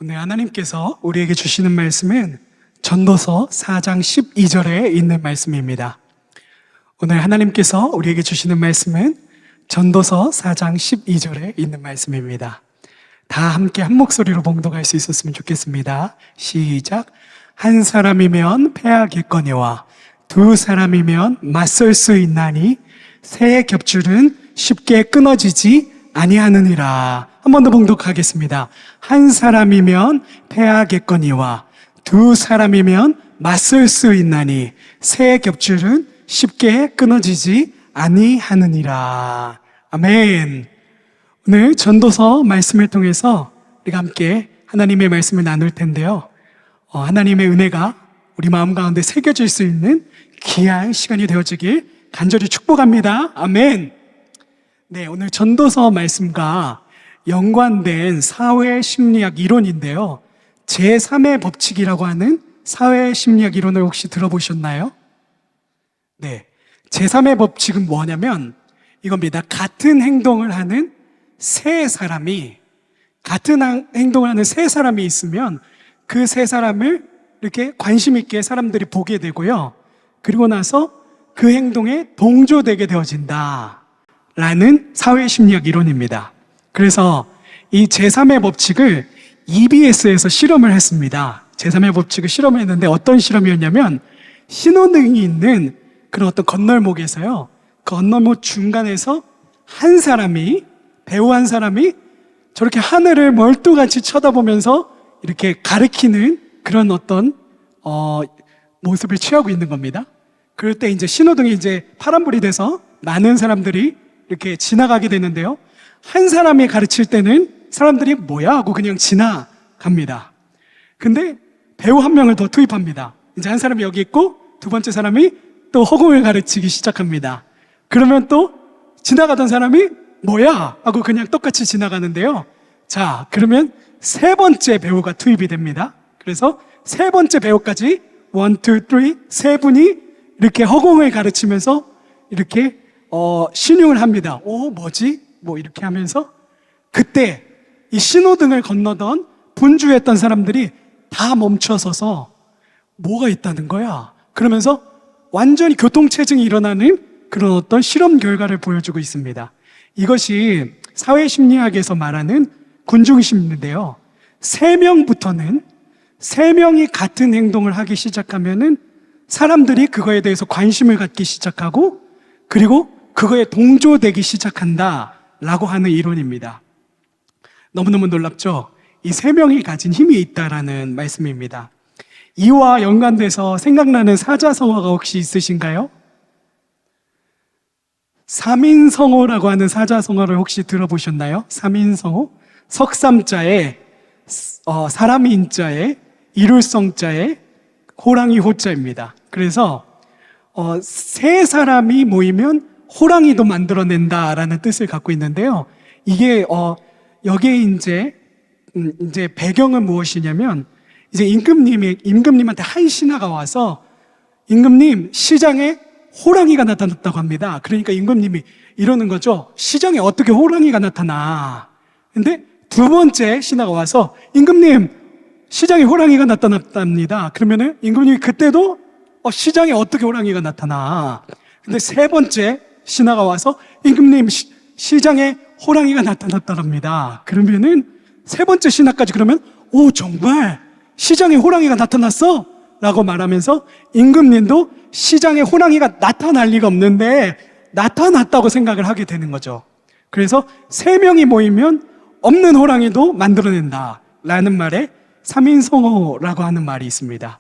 오늘 하나님께서 우리에게 주시는 말씀은 전도서 4장 12절에 있는 말씀입니다. 오늘 하나님께서 우리에게 주시는 말씀은 전도서 4장 12절에 있는 말씀입니다. 다 함께 한 목소리로 봉독할 수 있었으면 좋겠습니다. 시작. 한 사람이면 패하겠거니와 두 사람이면 맞설 수 있나니 새 겹줄은 쉽게 끊어지지 아니하느니라. 한 번 더 봉독하겠습니다. 한 사람이면 패하겠거니와 두 사람이면 맞설 수 있나니 새 겹줄은 쉽게 끊어지지 아니하느니라. 아멘. 오늘 전도서 말씀을 통해서 우리가 함께 하나님의 말씀을 나눌 텐데요. 하나님의 은혜가 우리 마음 가운데 새겨질 수 있는 귀한 시간이 되어지길 간절히 축복합니다. 아멘. 네, 오늘 전도서 말씀과 연관된 사회심리학 이론인데요. 제3의 법칙이라고 하는 사회심리학 이론을 혹시 들어보셨나요? 네, 제3의 법칙은 뭐냐면 이겁니다. 같은 행동을 하는 세 사람이 있으면 그 세 사람을 이렇게 관심 있게 사람들이 보게 되고요. 그리고 나서 그 행동에 동조되게 되어진다 라는 사회심리학 이론입니다. 그래서 이 제3의 법칙을 EBS에서 실험을 했습니다. 제3의 법칙을 실험을 했는데 어떤 실험이었냐면 신호등이 있는 그런 어떤 건널목에서요. 건널목 중간에서 배우 한 사람이 저렇게 하늘을 멀뚱같이 쳐다보면서 이렇게 가리키는 그런 어떤 모습을 취하고 있는 겁니다. 그럴 때 이제 신호등이 이제 파란불이 돼서 많은 사람들이 이렇게 지나가게 되는데요. 한 사람이 가르칠 때는 사람들이 뭐야 하고 그냥 지나갑니다. 근데 배우 한 명을 더 투입합니다. 이제 한 사람이 여기 있고 두 번째 사람이 또 허공을 가르치기 시작합니다. 그러면 또 지나가던 사람이 뭐야 하고 그냥 똑같이 지나가는데요. 자, 그러면 세 번째 배우가 투입이 됩니다. 그래서 세 번째 배우까지 1, 2, 3 세 분이 이렇게 허공을 가르치면서 이렇게 신용을 합니다. 뭐지? 뭐 이렇게 하면서 그때 이 신호등을 건너던 분주했던 사람들이 다 멈춰서서 뭐가 있다는 거야? 그러면서 완전히 교통체증이 일어나는 그런 어떤 실험 결과를 보여주고 있습니다. 이것이 사회심리학에서 말하는 군중심리인데요. 세 명이 같은 행동을 하기 시작하면은 사람들이 그거에 대해서 관심을 갖기 시작하고 그리고 그거에 동조되기 시작한다 라고 하는 이론입니다. 너무너무 놀랍죠? 이 세 명이 가진 힘이 있다라는 말씀입니다. 이와 연관돼서 생각나는 사자성어가 혹시 있으신가요? 삼인성어라고 하는 사자성어를 혹시 들어보셨나요? 삼인성어? 석삼자에 사람이 인자에 이룰성자에 호랑이 호자입니다. 그래서 세 사람이 모이면 호랑이도 만들어낸다라는 뜻을 갖고 있는데요. 이게 여기에 이제 배경은 무엇이냐면 이제 임금님한테 한 신하가 와서 임금님 시장에 호랑이가 나타났다고 합니다. 그러니까 임금님이 이러는 거죠. 시장에 어떻게 호랑이가 나타나? 근데 두 번째 신하가 와서 임금님 시장에 호랑이가 나타났답니다. 그러면은 임금님이 그때도 시장에 어떻게 호랑이가 나타나? 근데 세 번째 신하가 와서 임금님 시장에 호랑이가 나타났답니다. 그러면은 세 번째 신하까지 그러면 정말 시장에 호랑이가 나타났어? 라고 말하면서 임금님도 시장에 호랑이가 나타날 리가 없는데 나타났다고 생각을 하게 되는 거죠. 그래서 세 명이 모이면 없는 호랑이도 만들어낸다 라는 말에 삼인성어라고 하는 말이 있습니다.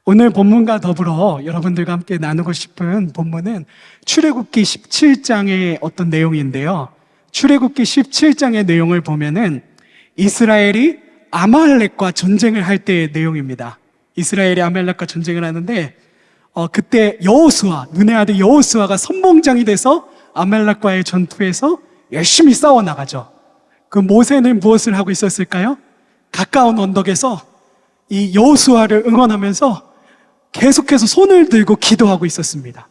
오늘 본문과 더불어 여러분들과 함께 나누고 싶은 본문은 출애굽기 17장의 어떤 내용인데요. 출애굽기 17장의 내용을 보면은 이스라엘이 아말렉과 전쟁을 할 때의 내용입니다. 이스라엘이 아말렉과 전쟁을 하는데 그때 눈의 아들 여호수아가 선봉장이 돼서 아말렉과의 전투에서 열심히 싸워나가죠. 그 모세는 무엇을 하고 있었을까요? 가까운 언덕에서 이 여호수아를 응원하면서 계속해서 손을 들고 기도하고 있었습니다.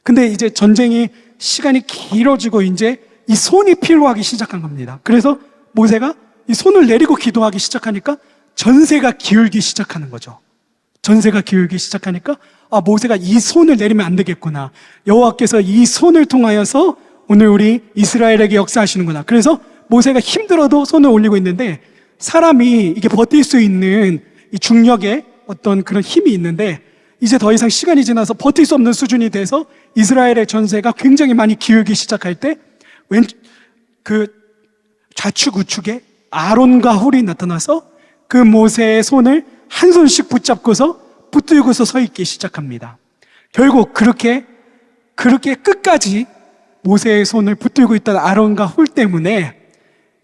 근데 이제 전쟁이 시간이 길어지고 이제 이 손이 필요하기 시작한 겁니다. 그래서 모세가 이 손을 내리고 기도하기 시작하니까 전세가 기울기 시작하는 거죠. 전세가 기울기 시작하니까 모세가 이 손을 내리면 안 되겠구나. 여호와께서 이 손을 통하여서 오늘 우리 이스라엘에게 역사하시는구나. 그래서 모세가 힘들어도 손을 올리고 있는데 사람이 이게 버틸 수 있는 이 중력의 어떤 그런 힘이 있는데 이제 더 이상 시간이 지나서 버틸 수 없는 수준이 돼서 이스라엘의 전세가 굉장히 많이 기울기 시작할 때 좌측 우측에 아론과 훌이 나타나서 그 모세의 손을 한 손씩 붙잡고서 붙들고서 서 있기 시작합니다. 결국 그렇게 끝까지 모세의 손을 붙들고 있던 아론과 훌 때문에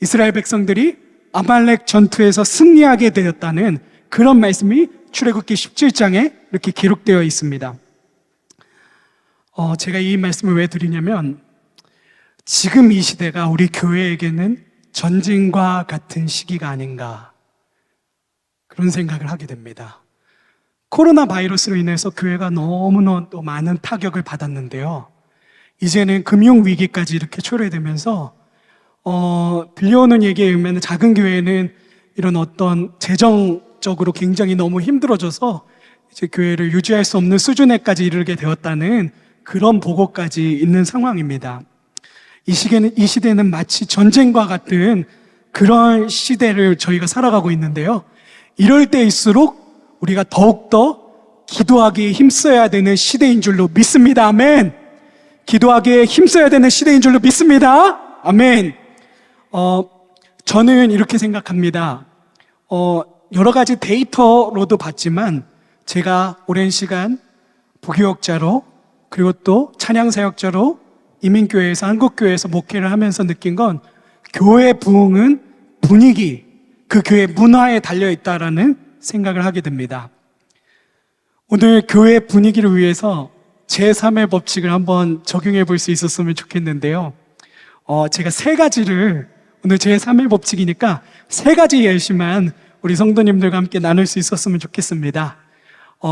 이스라엘 백성들이 아말렉 전투에서 승리하게 되었다는 그런 말씀이 출애굽기 17장에 이렇게 기록되어 있습니다. 제가 이 말씀을 왜 드리냐면 지금 이 시대가 우리 교회에게는 전쟁과 같은 시기가 아닌가 그런 생각을 하게 됩니다. 코로나 바이러스로 인해서 교회가 너무너무 많은 타격을 받았는데요. 이제는 금융위기까지 이렇게 초래되면서 들려오는 얘기에 의하면 작은 교회는 이런 어떤 재정적으로 굉장히 너무 힘들어져서 이제 교회를 유지할 수 없는 수준에까지 이르게 되었다는 그런 보고까지 있는 상황입니다. 이 시대는 마치 전쟁과 같은 그런 시대를 저희가 살아가고 있는데요. 이럴 때일수록 우리가 더욱더 기도하기에 힘써야 되는 시대인 줄로 믿습니다. 아멘. 기도하기에 힘써야 되는 시대인 줄로 믿습니다. 아멘. 저는 이렇게 생각합니다. 여러 가지 데이터로도 봤지만 제가 오랜 시간 부교역자로 그리고 또 찬양사역자로 이민교회에서 한국교회에서 목회를 하면서 느낀 건 교회 부흥은 분위기, 그 교회 문화에 달려있다라는 생각을 하게 됩니다. 오늘 교회 분위기를 위해서 제3의 법칙을 한번 적용해 볼 수 있었으면 좋겠는데요. 제가 세 가지를 오늘 제3의 법칙이니까 세 가지 예시만 우리 성도님들과 함께 나눌 수 있었으면 좋겠습니다.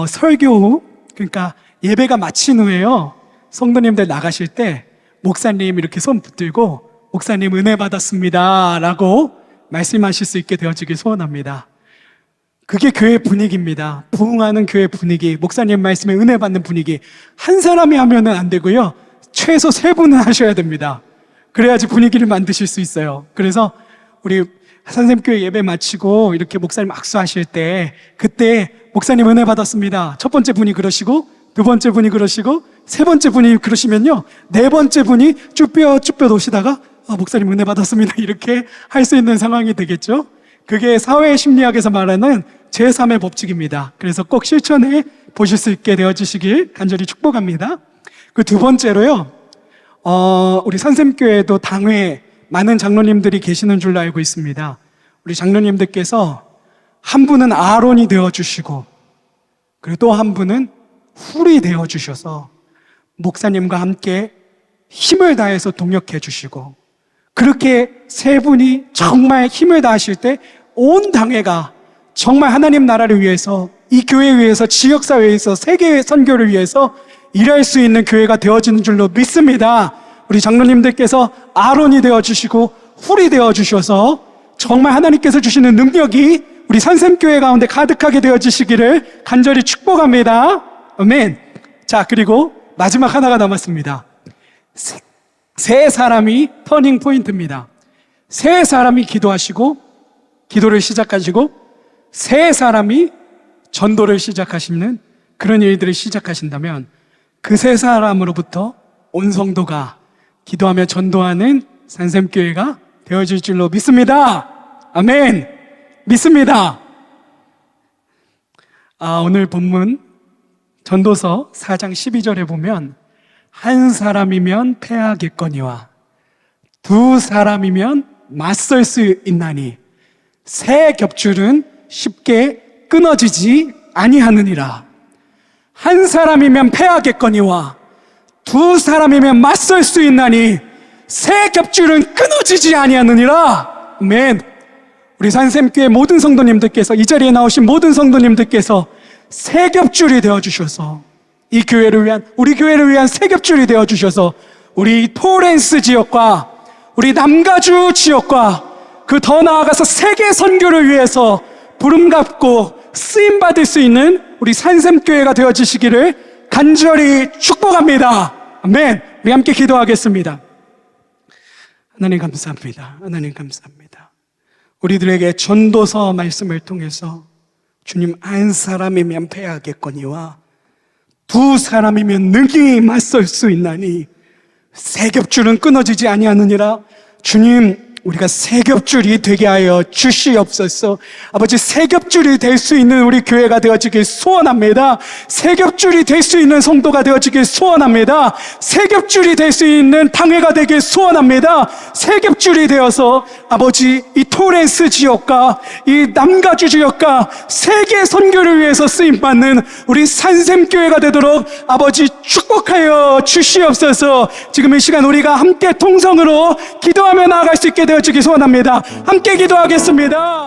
설교 후, 그러니까 예배가 마친 후에요. 성도님들 나가실 때 목사님 이렇게 손 붙들고 목사님 은혜 받았습니다 라고 말씀하실 수 있게 되어지길 소원합니다. 그게 교회 분위기입니다. 부흥하는 교회 분위기, 목사님 말씀에 은혜 받는 분위기. 한 사람이 하면은 안 되고요. 최소 3분은 하셔야 됩니다. 그래야지 분위기를 만드실 수 있어요. 그래서 우리 산샘교회 예배 마치고 이렇게 목사님 악수하실 때 그때 목사님 은혜 받았습니다. 첫 번째 분이 그러시고 두 번째 분이 그러시고 세 번째 분이 그러시면요. 네 번째 분이 쭈뼛쭈뼛 오시다가 목사님 은혜 받았습니다. 이렇게 할 수 있는 상황이 되겠죠. 그게 사회심리학에서 말하는 제3의 법칙입니다. 그래서 꼭 실천해 보실 수 있게 되어주시길 간절히 축복합니다. 그 두 번째로요. 우리 산샘교회도 당회에 많은 장로님들이 계시는 줄로 알고 있습니다. 우리 장로님들께서 한 분은 아론이 되어주시고 그리고 또 한 분은 훌이 되어주셔서 목사님과 함께 힘을 다해서 동역해 주시고 그렇게 세 분이 정말 힘을 다하실 때 온 당회가 정말 하나님 나라를 위해서 이 교회를 위해서 지역사회에서 세계의 선교를 위해서 일할 수 있는 교회가 되어지는 줄로 믿습니다. 우리 장로님들께서 아론이 되어주시고 훌이 되어주셔서 정말 하나님께서 주시는 능력이 우리 산샘교회 가운데 가득하게 되어지시기를 간절히 축복합니다. 아멘. 자, 그리고 마지막 하나가 남았습니다. 세 사람이 터닝 포인트입니다. 세 사람이 기도를 시작하시고 세 사람이 전도를 시작하시는 그런 일들을 시작하신다면 그 세 사람으로부터 온 성도가 기도하며 전도하는 산샘교회가 되어질 줄로 믿습니다. 아멘. 믿습니다. 오늘 본문 전도서 4장 12절에 보면 한 사람이면 패하겠거니와 두 사람이면 맞설 수 있나니 새 겹줄은 쉽게 끊어지지 아니하느니라. 한 사람이면 패하겠거니와 두 사람이면 맞설 수 있나니 새 겹줄은 끊어지지 아니하느니라. 아멘. 우리 산샘교회 모든 성도님들께서 이 자리에 나오신 모든 성도님들께서 새 겹줄이 되어주셔서 이 교회를 위한 우리 교회를 위한 새 겹줄이 되어주셔서 우리 토렌스 지역과 우리 남가주 지역과 그 더 나아가서 세계 선교를 위해서 부름 갖고 쓰임 받을 수 있는 우리 산샘교회가 되어지시기를 간절히 축복합니다. 아멘. 우리 함께 기도하겠습니다. 하나님 감사합니다. 하나님 감사합니다. 우리들에게 전도서 말씀을 통해서 주님, 한 사람이면 패하겠거니와 두 사람이면 능히 맞설 수 있나니 세 겹줄은 끊어지지 아니하느니라. 주님, 우리가 세 겹줄이 되게 하여 주시옵소서. 아버지, 세 겹줄이 될 수 있는 우리 교회가 되어지길 소원합니다. 세 겹줄이 될 수 있는 성도가 되어지길 소원합니다. 세 겹줄이 될 수 있는 당회가 되길 소원합니다. 세 겹줄이 되어서 아버지, 이 토렌스 지역과 이 남가주 지역과 세계 선교를 위해서 쓰임받는 우리 산샘교회가 되도록 아버지 축복하여 주시옵소서. 지금 이 시간 우리가 함께 통성으로 기도하며 나아갈 수 있게 되어지기 소원합니다. 함께 기도하겠습니다.